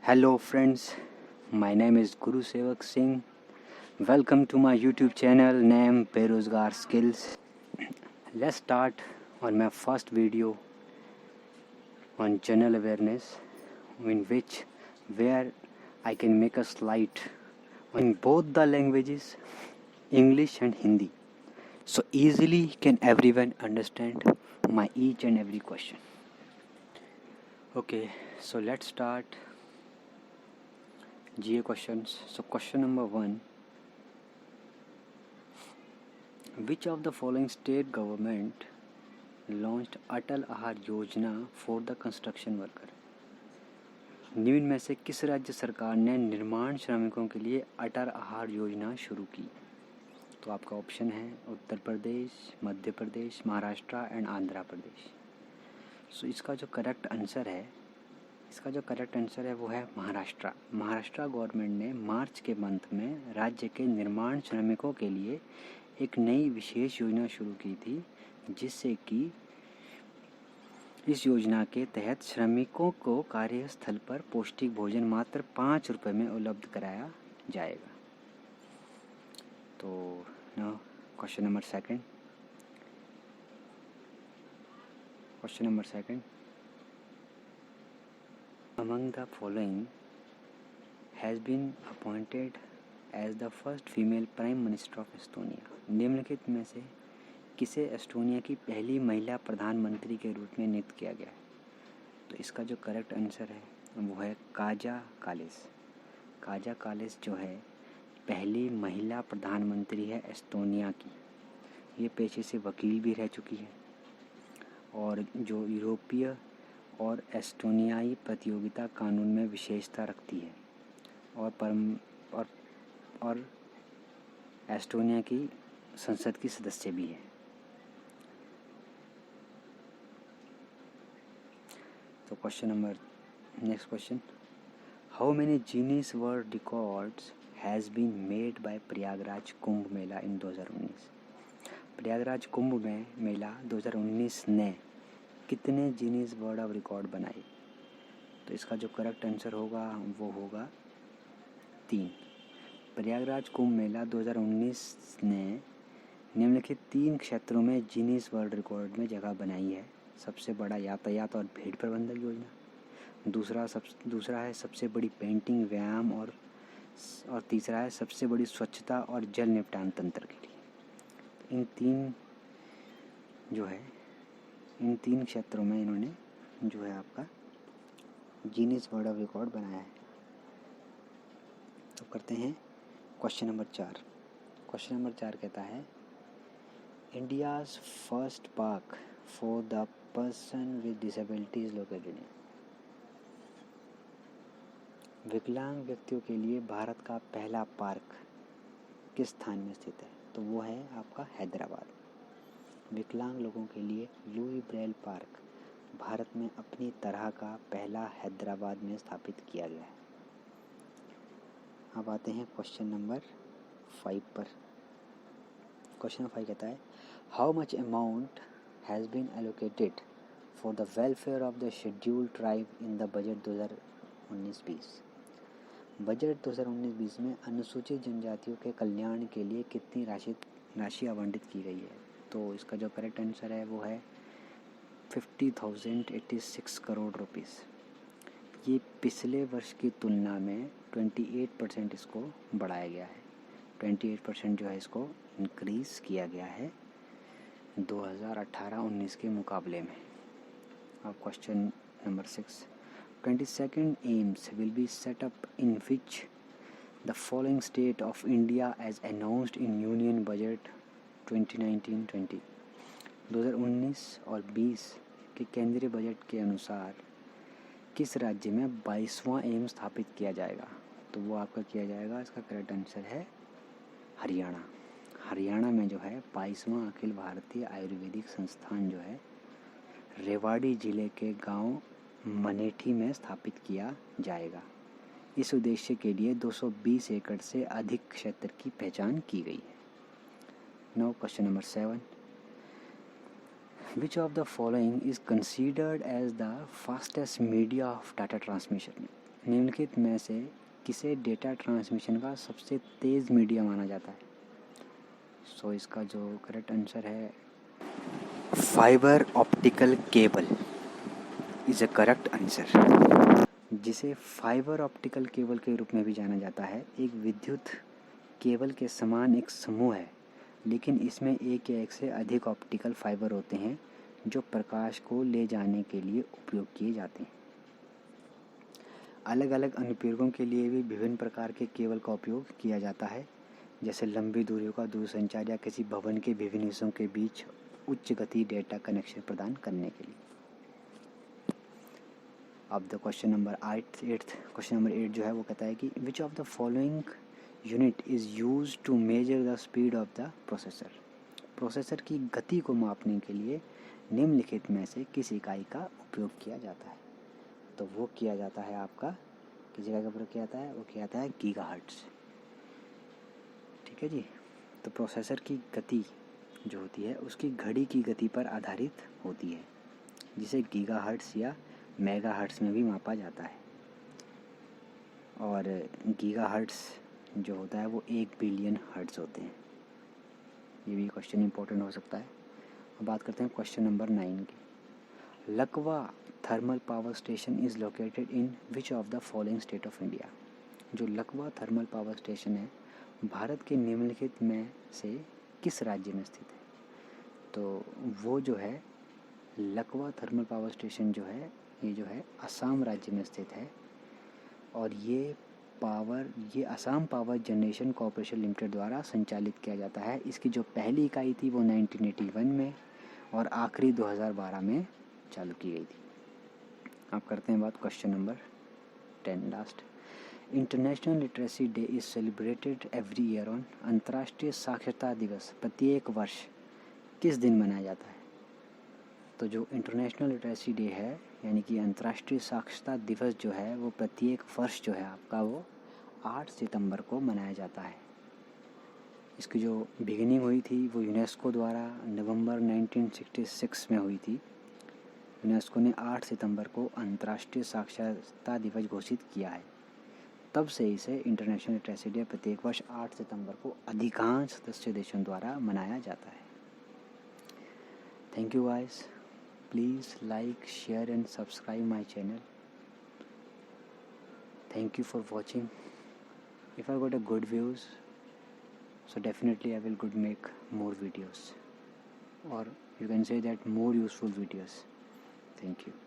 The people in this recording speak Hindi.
Hello friends, my name is Guru Sevak Singh. Welcome to my YouTube channel named Berozgar Skills. Let's start on my first video on general awareness where I can make a slide in both the languages English and Hindi, so easily can everyone understand my each and every question. Okay, so let's start GA questions. So question number 1, which of the following state government launched Atal Ahar Yojana for the construction worker? निम्न में से किस राज्य सरकार ने निर्माण श्रमिकों के लिए अटल आहार योजना शुरू की? तो आपका ऑप्शन है उत्तर प्रदेश, मध्य प्रदेश, महाराष्ट्र एंड आंध्र प्रदेश. सो इसका जो करेक्ट आंसर है वो है महाराष्ट्र. महाराष्ट्र गवर्नमेंट ने मार्च के मंथ में राज्य के निर्माण श्रमिकों के लिए एक नई विशेष योजना शुरू की थी, जिससे कि इस योजना के तहत श्रमिकों को कार्यस्थल पर पौष्टिक भोजन मात्र 5 रुपये में उपलब्ध कराया जाएगा. तो question number second, among the following has been appointed as the first female prime minister of Estonia. निम्नलिखित में से किसे एस्टोनिया की पहली महिला प्रधानमंत्री के रूप में नियुक्त किया गया है? तो इसका जो करेक्ट आंसर है वो है काजा कालिस. काजा कालिस जो है पहली महिला प्रधानमंत्री है एस्टोनिया की. ये पेशे से वकील भी रह चुकी है और जो यूरोपीय और एस्टोनियाई प्रतियोगिता कानून में विशेषता रखती है और एस्टोनिया की संसद की सदस्य भी है. तो next question, how many Guinness world records has been made by Prayagraj Kumbh Mela in 2019? Prayagraj Kumbh में मेला 2019 ने कितने गिनीज वर्ल्ड ऑफ रिकॉर्ड बनाए? तो इसका जो करेक्ट आंसर होगा वो होगा 3. प्रयागराज कुंभ मेला 2019 ने निम्नलिखित 3 क्षेत्रों में गिनीज वर्ल्ड रिकॉर्ड में जगह बनाई है. सबसे बड़ा यातायात और भीड़ प्रबंधन योजना, दूसरा है सबसे बड़ी पेंटिंग व्यायाम और तीसरा है सबसे बड़ी स्वच्छता और जल निपटान तंत्र के लिए. इन तीन क्षेत्रों में इन्होंने जो है आपका गिनीज वर्ल्ड ऑफ रिकॉर्ड बनाया है. तो करते हैं क्वेश्चन नंबर 4. क्वेश्चन नंबर 4 कहता है India's first park for the person with disability is located in. विकलांग व्यक्तियों के लिए भारत का पहला पार्क किस स्थान में स्थित है? तो वो है आपका हैदराबाद. विकलांग लोगों के लिए लुई ब्रेल पार्क भारत में अपनी तरह का पहला हैदराबाद में स्थापित किया गया है. अब आते हैं क्वेश्चन नंबर 5 पर. क्वेश्चन नंबर 5 कहता है how much amount has been allocated for the welfare of the scheduled tribe in the budget 2019-20? Budget 2019-20 में अनुसूचित जनजातियों के कल्याण के लिए कितनी राशि आवंटित की गई है? तो इसका जो करेक्ट आंसर है वो है 50,086 करोड़ रुपीस. ये पिछले वर्ष की तुलना में 28% इसको बढ़ाया गया है. 28% जो है इसको इंक्रीज़ किया गया है 2018-19 के मुकाबले में. अब question number 6, 22nd AIIMS will be set up in which the following state of India as announced in union budget 2019-20. 2019 और 20 के केंद्रीय बजट के अनुसार किस राज्य में 22वां एम्स स्थापित किया जाएगा? तो वो आपका किया जाएगा, इसका करेक्ट आंसर है हरियाणा. हरियाणा में जो है 22वां अखिल भारतीय आयुर्वेदिक संस्थान जो है रेवाड़ी जिले के गांव मनेठी में स्थापित किया जाएगा. इस उद्देश्य के लिए 220 एकड़ से अधिक क्षेत्र की पहचान की गई है. Now question number 7. Which of the following is considered as the fastest media of data transmission. निम्नलिखित में से किसे डेटा ट्रांसमिशन का सबसे तेज़ मीडिया माना जाता है? सो इसका जो करेक्ट आंसर है fibre optical cable is a correct answer. जिसे फाइबर ऑप्टिकल केबल के रूप में भी जाना जाता है, एक विद्युत केबल के समान एक समूह है, लेकिन इसमें एक या एक से अधिक ऑप्टिकल फाइबर होते हैं जो प्रकाश को ले जाने के लिए उपयोग किए जाते हैं। अलग अलग अनुप्रयोगों के लिए भी विभिन्न प्रकार के केबल का उपयोग किया जाता है, जैसे लंबी दूरियों का दूरसंचार या किसी भवन के विभिन्न हिस्सों के बीच उच्च गति डेटा कनेक्शन प्रदान करने के लिए। अब द क्वेश्चन नंबर 8 जो है वो कहता है कि which of the following unit is use to measure the speed of the processor. Processor की गति को मापने के लिए निम्नलिखित में से किस इकाई का उपयोग किया जाता है? तो वो किया जाता है आपका, किस इकाई का उपयोग किया जाता है? वो किया जाता है गीगाहर्ट्ज़। ठीक है जी। तो प्रोसेसर की गति जो होती है उसकी घड़ी की गति पर आधारित होती है, जिसे गीगाहर्ट्ज़ या मेगाहर्ट्ज़ में भी मापा जाता है। और गीगाहर्ट्ज़ जो होता है वो 1 बिलियन हर्ट्ज़ होते हैं। ये भी क्वेश्चन इंपॉर्टेंट हो सकता है। अब बात करते हैं क्वेश्चन नंबर 9 की। लकवा thermal power station is located in which of the following state of India. जो लकवा थर्मल पावर स्टेशन है भारत के निम्नलिखित में से किस राज्य में स्थित है? तो वो जो है लकवा थर्मल पावर स्टेशन जो है ये जो है असम राज्य में स्थित है। और ये Assam power generation corporation limited द्वारा संचालित किया जाता है। इसकी जो पहली इकाई थी वो 1981 में और आखिरी 2012 में चालू की गई थी। अब करते हैं बात question number 10 last. International literacy day is celebrated every year on. अंतर्राष्ट्रीय साक्षरता दिवस प्रत्येक वर्ष किस दिन मनाया जाता है? तो जो इंटरनेशनल लिटरेसी डे है यानी कि अंतर्राष्ट्रीय साक्षरता दिवस जो है वो प्रत्येक वर्ष जो है आपका वो 8 सितंबर को मनाया जाता है। इसकी जो बिगिनिंग हुई थी वो यूनेस्को द्वारा नवंबर 1966 में हुई थी। यूनेस्को ने 8 सितंबर को अंतर्राष्ट्रीय साक्षरता दिवस घोषित किया है। तब से इसे इंटरनेशनल लिटरेसी डे प्रत्येक वर्ष 8 सितंबर को अधिकांश सदस्य देशों द्वारा मनाया जाता है। Thank you guys. Please like, share and subscribe my channel. Thank you for watching. If I got a good views, so definitely I will make more videos, or you can say that more useful videos. Thank you.